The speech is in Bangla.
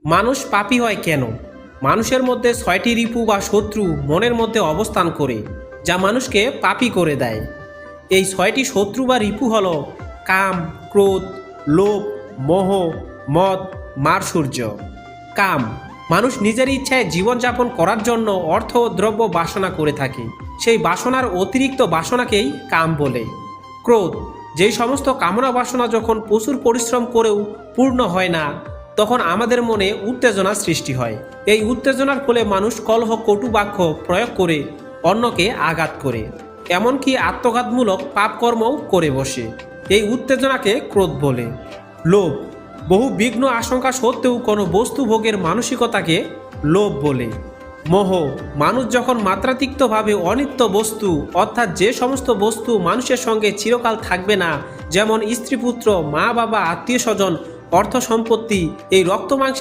মানুষ পাপী হয় কেন? মানুষের মধ্যে ৬টি রিপু বা শত্রু মনের মধ্যে অবস্থান করে, যা মানুষকে পাপী করে দেয়। এই ৬টি শত্রু বা রিপু হল কাম, ক্রোধ, লোভ, মোহ, মদ, মাৎসর্য। কাম, মানুষ নিজের ইচ্ছায় জীবনযাপন করার জন্য অর্থ ও দ্রব্য বাসনা করে থাকে। সেই বাসনার অতিরিক্ত বাসনাকেই কাম বলে। ক্রোধ, যেই সমস্ত কামনা বাসনা যখন প্রচুর পরিশ্রম করেও পূর্ণ হয় না, তখন আমাদের মনে উত্তেজনা সৃষ্টি হয়। এই উত্তেজনার ফলে মানুষ কলহ, কটু বাক্য প্রয়োগ করে অন্যকে আঘাত করে, এমনকি আত্মঘাতমূলক পাপকর্মও করে বসে। এই উত্তেজনাকে ক্রোধ বলে। লোভ, বহু বিঘ্ন আশঙ্কা সত্ত্বেও কোনো বস্তু ভোগের মানসিকতাকে লোভ বলে। মোহ, মানুষ যখন মাত্রাতিরিক্তভাবে অনিত্য বস্তু, অর্থাৎ যে সমস্ত বস্তু মানুষের সঙ্গে চিরকাল থাকবে না, যেমন স্ত্রী, পুত্র, মা বাবা, আত্মীয় স্বজন, অর্থ সম্পত্তি, এই রক্ত মাংসের